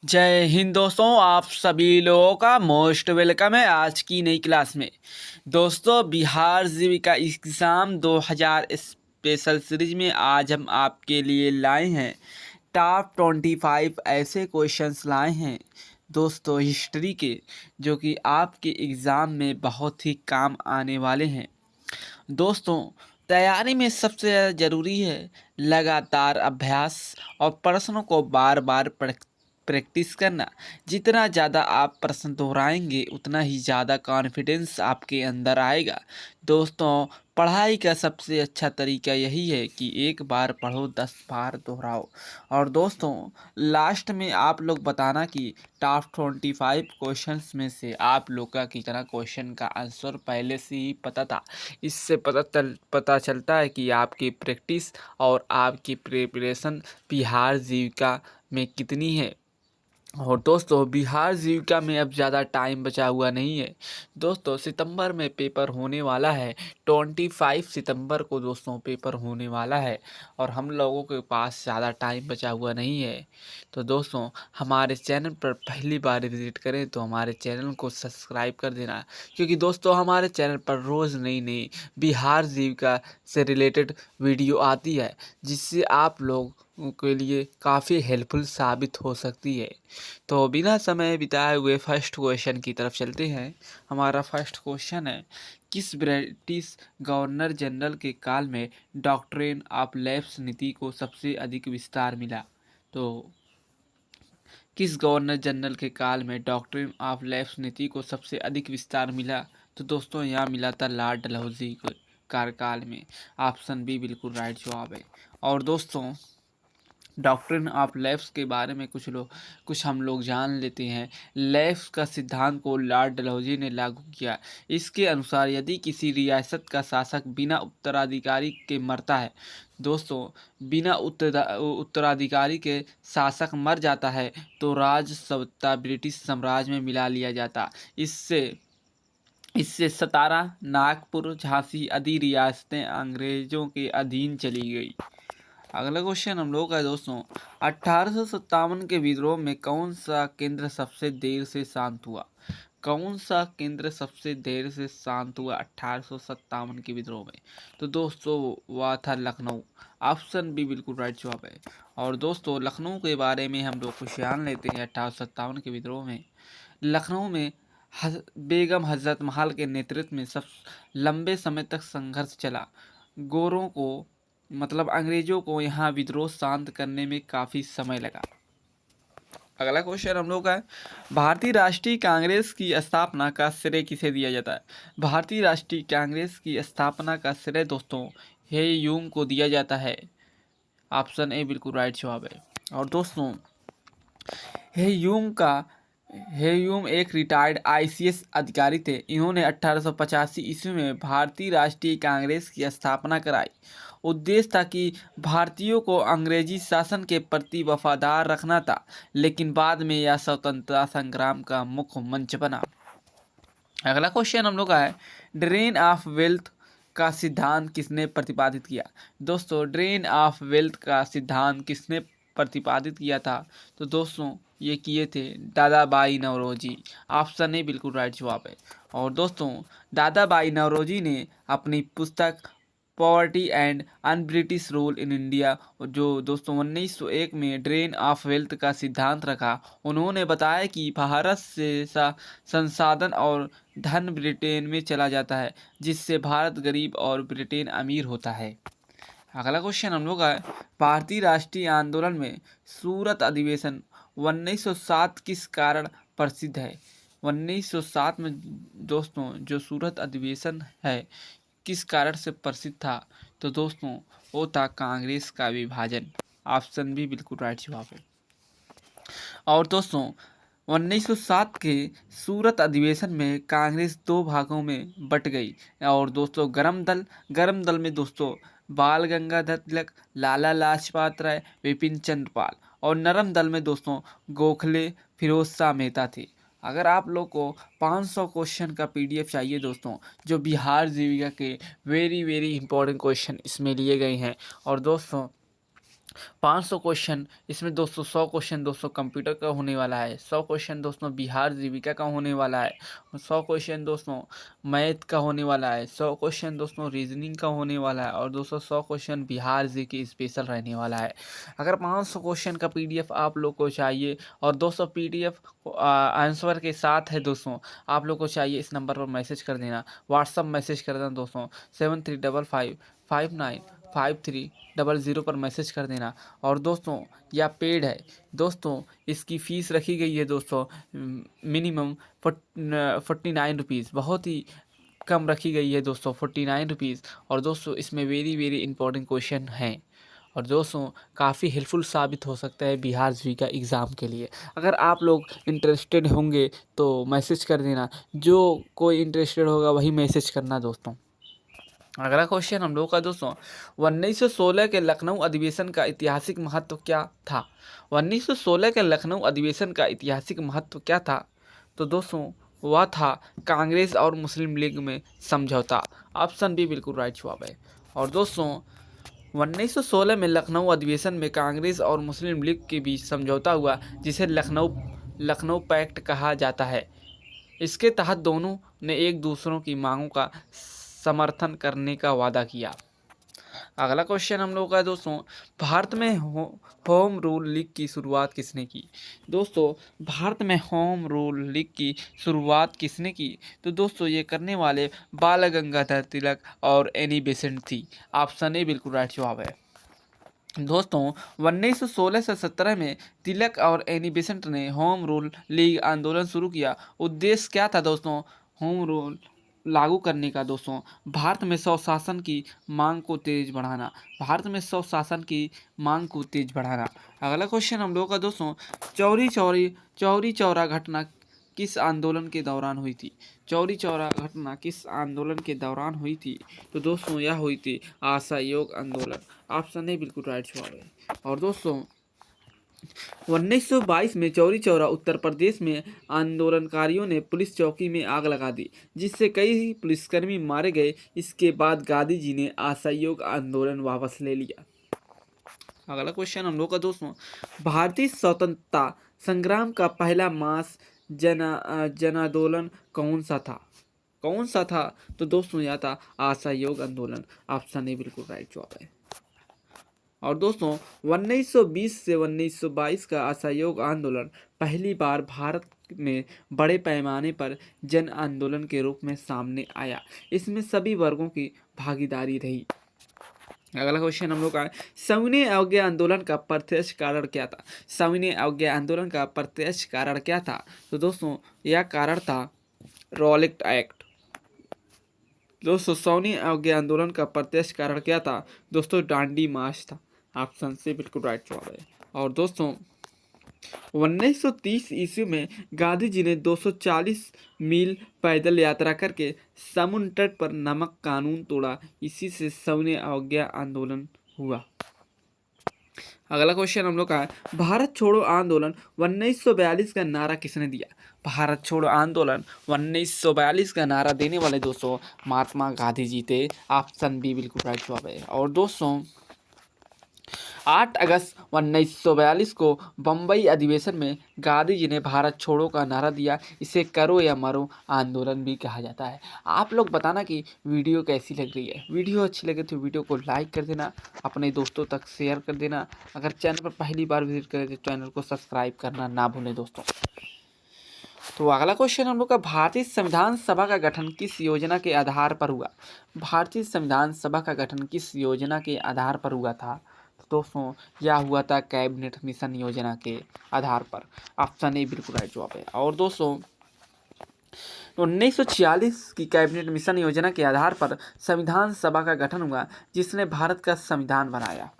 जय हिंद दोस्तों, आप सभी लोगों का मोस्ट वेलकम है आज की नई क्लास में। दोस्तों, बिहार जीविका एग्ज़ाम 2000 स्पेशल सीरीज में आज हम आपके लिए लाए हैं टॉप 25 ऐसे क्वेश्चंस लाए हैं दोस्तों हिस्ट्री के, जो कि आपके एग्ज़ाम में बहुत ही काम आने वाले हैं। दोस्तों, तैयारी में सबसे ज़्यादा ज़रूरी है लगातार अभ्यास और प्रश्नों को बार बार प्रैक्टिस करना। जितना ज़्यादा आप प्रश्न दोहराएंगे उतना ही ज़्यादा कॉन्फिडेंस आपके अंदर आएगा। दोस्तों, पढ़ाई का सबसे अच्छा तरीका यही है कि एक बार पढ़ो 10 बार दोहराओ। और दोस्तों, लास्ट में आप लोग बताना कि टॉप 25 क्वेश्चंस में से आप लोग का कितना क्वेश्चन का आंसर पहले से ही पता था। इससे पता चलता है कि आपकी प्रैक्टिस और आपकी प्रिपरेशन बिहार जीविका में कितनी है। और दोस्तों, बिहार जीविका में अब ज़्यादा टाइम बचा हुआ नहीं है। दोस्तों, सितंबर में पेपर होने वाला है। 25 सितंबर को दोस्तों पेपर होने वाला है और हम लोगों के पास ज़्यादा टाइम बचा हुआ नहीं है। तो दोस्तों, हमारे चैनल पर पहली बार विज़िट करें तो हमारे चैनल को सब्सक्राइब कर देना, क्योंकि दोस्तों हमारे चैनल पर रोज़ नई नई बिहार जीविका से रिलेटेड वीडियो आती है, जिससे आप लोग के लिए काफ़ी हेल्पफुल साबित हो सकती है। तो बिना समय बिताए हुए फर्स्ट क्वेश्चन की तरफ चलते हैं। हमारा फर्स्ट क्वेश्चन है, किस ब्रिटिश गवर्नर जनरल के काल में डॉक्ट्रिन ऑफ लैप्स नीति को सबसे अधिक विस्तार मिला? तो किस गवर्नर जनरल के काल में डॉक्ट्रिन ऑफ लैप्स नीति को सबसे अधिक विस्तार मिला? तो दोस्तों, यहाँ मिला था लॉर्ड डलहौजी के कार्यकाल में। ऑप्शन बी बिल्कुल राइट जवाब है। और दोस्तों, डॉक्ट्रिन ऑफ लैप्स के बारे में कुछ हम लोग जान लेते हैं। लैप्स का सिद्धांत को लॉर्ड डलहौजी ने लागू किया। इसके अनुसार यदि किसी रियासत का शासक बिना उत्तराधिकारी के मरता है, दोस्तों बिना उत्तराधिकारी के शासक मर जाता है तो राज सत्ता ब्रिटिश साम्राज्य में मिला लिया जाता। इससे इससे सतारा, नागपुर, झांसी आदि रियासतें अंग्रेजों के अधीन चली गई। अगला क्वेश्चन हम लोग का है दोस्तों, 1857 के विद्रोह में कौन सा केंद्र सबसे देर से शांत हुआ? कौन सा केंद्र सबसे देर से शांत हुआ 1857 के विद्रोह में? तो दोस्तों वह था लखनऊ। ऑप्शन बी बिल्कुल राइट जवाब है। और दोस्तों, लखनऊ के बारे में हम लोग कुछ जान लेते हैं। 1857 के विद्रोह में लखनऊ में बेगम हजरत महल के नेतृत्व में सब लंबे समय तक संघर्ष चला। गोरों को अंग्रेजों को यहाँ विद्रोह शांत करने में काफ़ी समय लगा। अगला क्वेश्चन हम लोग का है, भारतीय राष्ट्रीय कांग्रेस की स्थापना का श्रेय किसे दिया जाता है? भारतीय राष्ट्रीय कांग्रेस की स्थापना का श्रेय दोस्तों ह्यूम को दिया जाता है। ऑप्शन ए बिल्कुल राइट जवाब है। और दोस्तों, ह्यूम का ह्यूम एक रिटायर्ड आईसीएस अधिकारी थे। इन्होंने 1885 ईस्वी में भारतीय राष्ट्रीय कांग्रेस की स्थापना कराई। उद्देश्य था कि भारतीयों को अंग्रेजी शासन के प्रति वफादार रखना था, लेकिन बाद में यह स्वतंत्रता संग्राम का मुख्य मंच बना। अगला क्वेश्चन हम लोग का है, ड्रेन ऑफ वेल्थ का सिद्धांत किसने प्रतिपादित किया? दोस्तों, ड्रेन ऑफ वेल्थ का सिद्धांत किसने प्रतिपादित किया था? तो दोस्तों ये किए थे दादाबाई नौरोजी। ऑप्शन ए बिल्कुल राइट जवाब है। और दोस्तों, दादाबाई नौरोजी ने अपनी पुस्तक poverty and un British rule in India, जो दोस्तों 1901 में ड्रेन ऑफ वेल्थ का सिद्धांत रखा। उन्होंने बताया कि भारत से संसाधन और धन ब्रिटेन में चला जाता है, जिससे भारत गरीब और ब्रिटेन अमीर होता है। अगला क्वेश्चन हम लोग का है, भारतीय राष्ट्रीय आंदोलन में सूरत अधिवेशन 1907 किस कारण प्रसिद्ध है? 1907 में दोस्तों जो सूरत अधिवेशन है किस कारण से प्रसिद्ध था? तो दोस्तों वो था कांग्रेस का विभाजन। ऑप्शन बी बिल्कुल राइट जवाब है। और दोस्तों, 1907 के सूरत अधिवेशन में कांग्रेस दो भागों में बट गई। और दोस्तों, गरम दल में दोस्तों बाल गंगाधर तिलक, लाला लाजपत राय, विपिन चंद्र पाल, और नरम दल में दोस्तों गोखले, फिरोज शाह मेहता थे। अगर आप लोग को 500 क्वेश्चन का पीडीएफ चाहिए दोस्तों, जो बिहार जीविका के वेरी वेरी इंपॉर्टेंट क्वेश्चन इसमें लिए गए हैं, और दोस्तों 500 क्वेश्चन, इसमें दोस्तों 100 क्वेश्चन दोस्तों कंप्यूटर का होने वाला है, 100 क्वेश्चन दोस्तों बिहार जीविका का होने वाला है, 100 क्वेश्चन दोस्तों मैथ का होने वाला है, 100 क्वेश्चन दोस्तों रीजनिंग का होने वाला है और दोस्तों 100 क्वेश्चन बिहार जी के स्पेशल रहने वाला है। अगर 500 क्वेश्चन का पीडीएफ आप लोग को चाहिए और दोस्तों पीडीएफ आंसर के साथ है दोस्तों, आप लोग को चाहिए इस नंबर पर मैसेज कर देना, व्हाट्सअप मैसेज कर देना दोस्तों 7355595300 पर मैसेज कर देना। और दोस्तों यह पेड है दोस्तों, इसकी फ़ीस रखी गई है दोस्तों मिनिमम 49 रुपीज़, बहुत ही कम रखी गई है दोस्तों 49 रुपीज़। और दोस्तों इसमें वेरी वेरी इंपॉर्टेंट क्वेश्चन हैं और दोस्तों काफ़ी हेल्पफुल साबित हो सकता है बिहार जीविका एग्ज़ाम के लिए। अगर आप लोग इंटरेस्टेड होंगे तो मैसेज कर देना, जो कोई इंटरेस्टेड होगा वही मैसेज करना दोस्तों। अगला क्वेश्चन हम लोग का दोस्तों 1916 के लखनऊ अधिवेशन का ऐतिहासिक महत्व क्या था? 1916 के लखनऊ अधिवेशन का ऐतिहासिक महत्व क्या था? तो दोस्तों वह था कांग्रेस और मुस्लिम लीग में समझौता। ऑप्शन बी बिल्कुल राइट जवाब है। और दोस्तों 1916 में लखनऊ अधिवेशन में कांग्रेस और मुस्लिम लीग के बीच समझौता हुआ, जिसे लखनऊ पैक्ट कहा जाता है। इसके तहत दोनों ने एक दूसरों की मांगों का समर्थन करने का वादा किया। अगला क्वेश्चन हम लोग का दोस्तों भारत में होम रूल लीग की शुरुआत किसने की? दोस्तों भारत में होम रूल लीग की शुरुआत किसने की? तो दोस्तों ये करने वाले बाल गंगाधर तिलक और एनी बेसेंट थी। ऑप्शन ए बिल्कुल राइट जवाब है। दोस्तों 1916 से 17 में तिलक और एनी बेसेंट ने होम रूल लीग आंदोलन शुरू किया। उद्देश्य क्या था दोस्तों होम रूल लागू करने का? दोस्तों भारत में स्वशासन की मांग को तेज बढ़ाना, भारत में स्वशासन की मांग को तेज बढ़ाना। अगला क्वेश्चन हम लोग का दोस्तों चौरी चौरा घटना किस आंदोलन के दौरान हुई थी? चौरी चौरा घटना किस आंदोलन के दौरान हुई थी? तो दोस्तों यह हुई थी असहयोग आंदोलन। ऑप्शन ए बिल्कुल राइट जवाब है। और दोस्तों 1922 में चौरी चौरा उत्तर प्रदेश में आंदोलनकारियों ने पुलिस चौकी में आग लगा दी, जिससे कई पुलिसकर्मी मारे गए। इसके बाद गांधी जी ने असहयोग आंदोलन वापस ले लिया। अगला क्वेश्चन हम लोग का दोस्तों भारतीय स्वतंत्रता संग्राम का पहला मास जनांदोलन कौन सा था? कौन सा था? तो दोस्तों यह था असहयोग आंदोलन। ऑप्शन ए बिल्कुल राइट जवाब है। और दोस्तों 1920 से 1922 का असहयोग आंदोलन पहली बार भारत में बड़े पैमाने पर जन आंदोलन के रूप में सामने आया। इसमें सभी वर्गों की भागीदारी रही। अगला क्वेश्चन हम लोग का है सविनय अवज्ञा आंदोलन का प्रत्यक्ष कारण क्या था? सविनय अवज्ञा आंदोलन का प्रत्यक्ष कारण क्या था? तो दोस्तों यह कारण था रॉलेट एक्ट। दोस्तों सविनय अवज्ञा आंदोलन का प्रत्यक्ष कारण क्या था? दोस्तों डांडी मार्च था। ऑप्शन से बिल्कुल राइट जवाब है। और दोस्तों 1930 ईस्वी में गांधी जी ने 240 मील पैदल यात्रा करके समुद्र तट पर नमक कानून तोड़ा। इसी से सविनय अवज्ञा आंदोलन हुआ। अगला क्वेश्चन हम लोग का है भारत छोड़ो आंदोलन 1942 का नारा किसने दिया? भारत छोड़ो आंदोलन 1942 का नारा देने वाले दोस्तों महात्मा गांधी जी थे। ऑप्शन बी बिल्कुल राइट जवाब है। और दोस्तों 8 अगस्त 1942 को बम्बई अधिवेशन में गांधी जी ने भारत छोड़ो का नारा दिया। इसे करो या मरो आंदोलन भी कहा जाता है। आप लोग बताना कि वीडियो कैसी लग रही है। वीडियो अच्छी लगे तो वीडियो को लाइक कर देना, अपने दोस्तों तक शेयर कर देना। अगर चैनल पर पहली बार विजिट करें तो चैनल को सब्सक्राइब करना ना भूलें दोस्तों। तो अगला क्वेश्चन हम लोग का भारतीय संविधान सभा का गठन किस योजना के आधार पर हुआ? भारतीय संविधान सभा का गठन किस योजना के आधार पर हुआ था? दोस्तों यह हुआ था कैबिनेट मिशन योजना के आधार पर। ऑप्शन ए बिल्कुल राइट जवाब है। और दोस्तों 1946 की कैबिनेट मिशन योजना के आधार पर संविधान सभा का गठन हुआ, जिसने भारत का संविधान बनाया।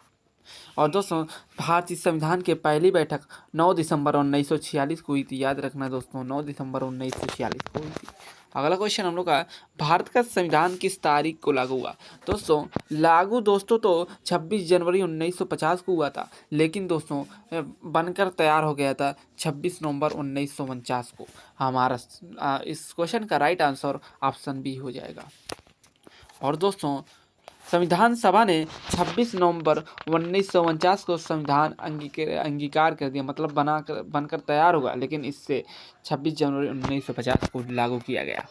और दोस्तों भारतीय संविधान की पहली बैठक 9 दिसंबर 1946 को हुई थी। याद रखना दोस्तों 9 दिसंबर 1946 को हुई थी। अगला क्वेश्चन हम लोग का भारत का संविधान किस तारीख को लागू हुआ? दोस्तों लागू दोस्तों तो 26 जनवरी 1950 को हुआ था, लेकिन दोस्तों बनकर तैयार हो गया था 26 नवंबर 1949 को। हमारा इस क्वेश्चन का राइट आंसर ऑप्शन बी हो जाएगा। और दोस्तों संविधान सभा ने 26 नवंबर 1949 को संविधान अंगीकार कर दिया, मतलब बनकर तैयार हुआ, लेकिन इससे 26 जनवरी 1950 को लागू किया गया।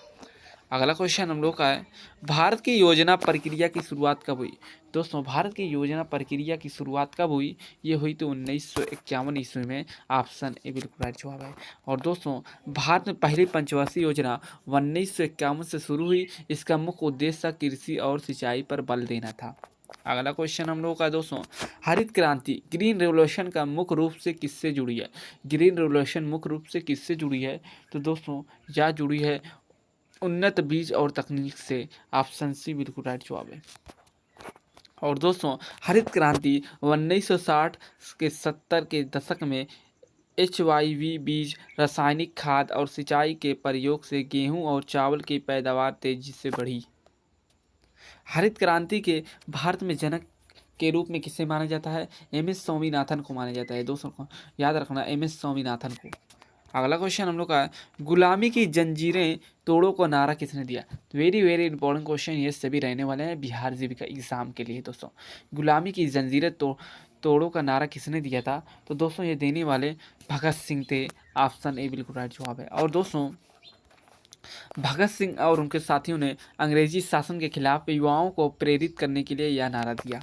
अगला क्वेश्चन हम लोग का है, भारत की योजना प्रक्रिया की शुरुआत कब हुई? दोस्तों, भारत की योजना प्रक्रिया की शुरुआत कब हुई? ये हुई तो 1951 ईस्वी में। ऑप्शन ए बिल्कुल राइट जवाब है। और दोस्तों, भारत में पहली पंचवर्षीय योजना 1951 से शुरू हुई। इसका मुख्य उद्देश्य कृषि और सिंचाई पर बल देना था। अगला क्वेश्चन हम लोग का दोस्तों, हरित क्रांति ग्रीन रेवोल्यूशन का मुख्य रूप से किससे जुड़ी है? ग्रीन रेवोल्यूशन मुख्य रूप से किससे जुड़ी है? तो दोस्तों, यह जुड़ी है उन्नत बीज और तकनीक से। ऑप्शन सी बिल्कुल राइट जवाब है। और दोस्तों, हरित क्रांति 1960 के 70 के दशक में HYV बीज, रासायनिक खाद और सिंचाई के प्रयोग से गेहूं और चावल की पैदावार तेजी से बढ़ी। हरित क्रांति के भारत में जनक के रूप में किसे माना जाता है? MS स्वामीनाथन को माना जाता है। दोस्तों को याद रखना, MS स्वामीनाथन को। अगला क्वेश्चन हम लोग का है, गुलामी की जंजीरें तोड़ो को नारा किसने दिया? वेरी वेरी इंपॉर्टेंट क्वेश्चन ये सभी रहने वाले हैं बिहार जीविका एग्जाम के लिए। दोस्तों, गुलामी की जंजीरें तोड़ो का नारा किसने दिया था? तो दोस्तों, ये देने वाले भगत सिंह थे। ऑप्शन ए बिल्कुल राइट जवाब है। और दोस्तों, भगत सिंह और उनके साथियों ने अंग्रेजी शासन के खिलाफ युवाओं को प्रेरित करने के लिए यह नारा दिया।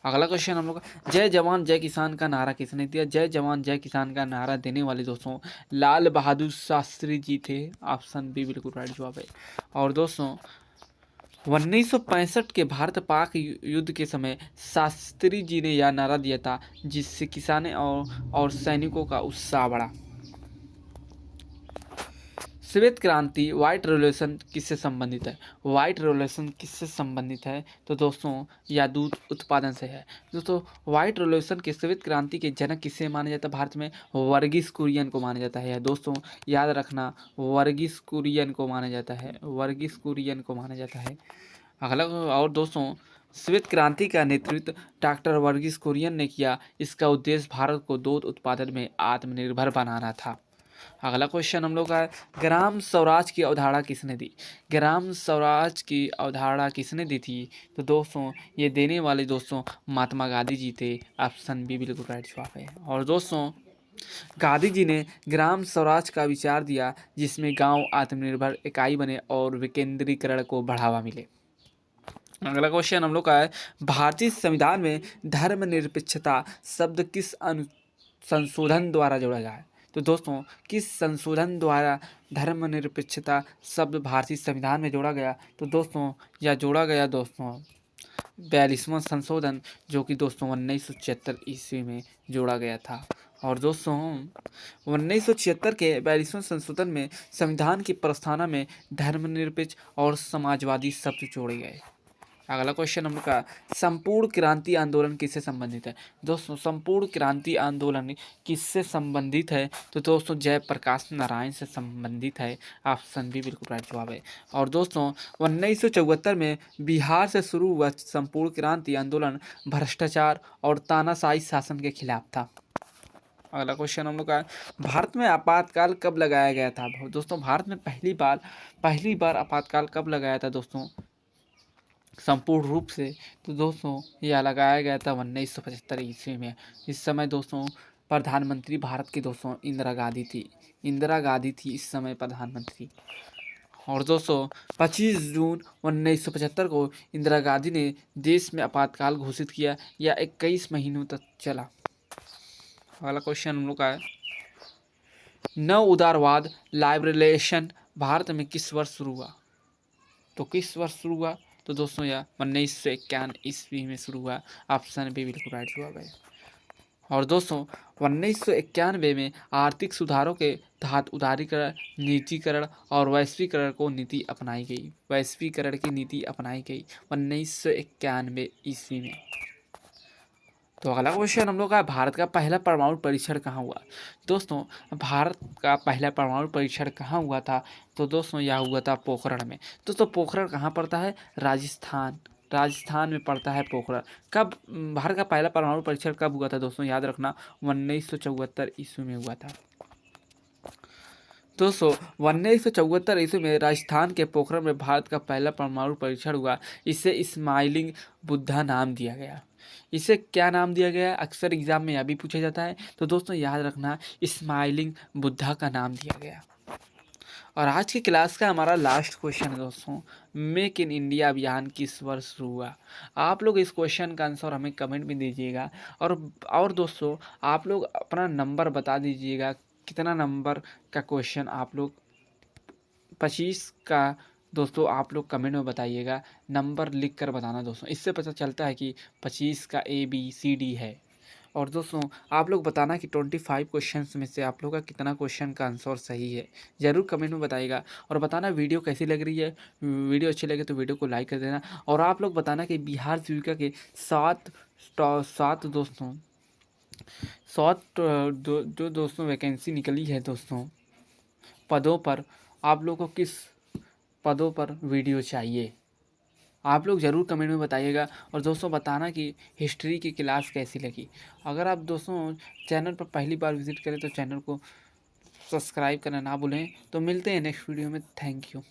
अगला क्वेश्चन हम लोग का, जय जवान जय किसान का नारा किसने दिया? जय जवान जय किसान का नारा देने वाले दोस्तों लाल बहादुर शास्त्री जी थे। ऑप्शन बी बिल्कुल राइट जवाब है। और दोस्तों, 1965 के भारत पाक युद्ध के समय शास्त्री जी ने यह नारा दिया था, जिससे किसानों और सैनिकों का उत्साह बढ़ा। श्वेत क्रांति व्हाइट रेवोल्यूशन किससे संबंधित है? व्हाइट रेवोल्यूशन किससे संबंधित है? तो दोस्तों, यह दूध उत्पादन से है। दोस्तों, व्हाइट रेवोल्यूशन के श्वेत क्रांति के जनक किसे माना जाता है भारत में? वर्गीस कुरियन को माना जाता है। दोस्तों, याद रखना, वर्गीस कुरियन को माना जाता है। वर्गीस कुरियन को माना जाता है। अगला, और दोस्तों, श्वेत क्रांति का नेतृत्व डॉक्टर वर्गीस कुरियन ने किया। इसका उद्देश्य भारत को दूध उत्पादन में आत्मनिर्भर बनाना था। अगला क्वेश्चन हम लोग का है, ग्राम स्वराज की अवधारणा किसने दी? ग्राम स्वराज की अवधारणा किसने दी थी? तो दोस्तों, ये देने वाले दोस्तों महात्मा गांधी जी थे। ऑप्शन बी बिल्कुल राइट जवाब है। और दोस्तों, गांधी जी ने ग्राम स्वराज का विचार दिया, जिसमें गांव आत्मनिर्भर इकाई बने और विकेंद्रीकरण को बढ़ावा मिले। अगला क्वेश्चन हम लोग का है, भारतीय संविधान में धर्मनिरपेक्षता शब्द किस संशोधन द्वारा जोड़ा गया है? तो दोस्तों, किस संशोधन द्वारा धर्मनिरपेक्षता शब्द भारतीय संविधान में जोड़ा गया? तो दोस्तों, यह जोड़ा गया दोस्तों 42वां संशोधन, जो कि दोस्तों 1976 ईस्वी में जोड़ा गया था। और दोस्तों, 1976 के 42वें संशोधन में संविधान की प्रस्तावना में धर्मनिरपेक्ष और समाजवादी शब्द जोड़े गए। अगला क्वेश्चन हम लोग का, संपूर्ण क्रांति आंदोलन किससे संबंधित है? दोस्तों, संपूर्ण क्रांति आंदोलन किससे संबंधित है? तो दोस्तों, जयप्रकाश नारायण से संबंधित है। ऑप्शन बी बिल्कुल राइट जवाब है। और दोस्तों, 1974 में बिहार से शुरू हुआ संपूर्ण क्रांति आंदोलन भ्रष्टाचार और तानाशाही शासन के खिलाफ था। अगला क्वेश्चन हम लोग का, भारत में आपातकाल कब लगाया गया था? दोस्तों, भारत में पहली बार आपातकाल कब लगाया था दोस्तों संपूर्ण रूप से? तो दोस्तों, यह लगाया गया था 1975 ईस्वी में। इस समय दोस्तों प्रधानमंत्री भारत की दोस्तों इंदिरा गांधी थी इस समय प्रधानमंत्री। और दोस्तों, 25 जून 1975 को इंदिरा गांधी ने देश में आपातकाल घोषित किया। यह 21 महीनों तक चला। अगला क्वेश्चन हम लोग का है, नव उदारवाद लाइबरेशन भारत में किस वर्ष शुरू हुआ? तो किस वर्ष शुरू हुआ? तो दोस्तों, यह 1951 ईस्वी में शुरू हुआ। ऑप्शन बी बिल्कुल राइट जवाब है। और दोस्तों, 1991 में आर्थिक सुधारों के तहत उदारीकरण, निजीकरण और वैश्वीकरण की नीति अपनाई गई। 1991 ईस्वी में। तो अगला क्वेश्चन हम लोग का, भारत का पहला परमाणु परीक्षण कहाँ हुआ? दोस्तों, भारत का पहला परमाणु परीक्षण कहाँ हुआ था? तो दोस्तों, यह हुआ था पोखरण में। दोस्तों, पोखरण कहाँ पड़ता है? राजस्थान में पड़ता है पोखरण। कब भारत का पहला परमाणु परीक्षण कब हुआ था दोस्तों? याद रखना, 1974 ईस्वी में हुआ था। दोस्तों 1974 ईस्वी में राजस्थान के पोखरण में भारत का पहला परमाणु परीक्षण हुआ। इसे स्माइलिंग बुद्धा नाम दिया गया। इसे क्या नाम दिया गया है, अक्सर एग्जाम में यह भी पूछा जाता है, तो दोस्तों याद रखना स्माइलिंग बुद्धा का नाम दिया गया। और आज की क्लास का हमारा लास्ट क्वेश्चन है दोस्तों, मेक इन इंडिया अभियान किस वर्ष शुरू हुआ। आप लोग इस क्वेश्चन का आंसर हमें कमेंट में दीजिएगा। और दोस्तों आप लोग अपना नंबर बता दीजिएगा, कितना नंबर का क्वेश्चन आप लोग 25 का दोस्तों आप लोग कमेंट में बताइएगा, नंबर लिख कर बताना दोस्तों, इससे पता चलता है कि 25 का ABCD है। और दोस्तों आप लोग बताना कि 25 क्वेश्चंस में से आप लोग का कितना क्वेश्चन का आंसर सही है, ज़रूर कमेंट में बताइएगा। और बताना वीडियो कैसी लग रही है, वीडियो अच्छी लगे तो वीडियो को लाइक कर देना। और आप लोग बताना कि बिहार जीविका के सात दोस्तों जो दोस्तों वैकेंसी निकली है दोस्तों पदों पर, आप लोग को किस पदों पर वीडियो चाहिए, आप लोग ज़रूर कमेंट में बताइएगा। और दोस्तों बताना कि हिस्ट्री की क्लास कैसी लगी। अगर आप दोस्तों चैनल पर पहली बार विज़िट करें तो चैनल को सब्सक्राइब करना ना भूलें। तो मिलते हैं नेक्स्ट वीडियो में। Thank you.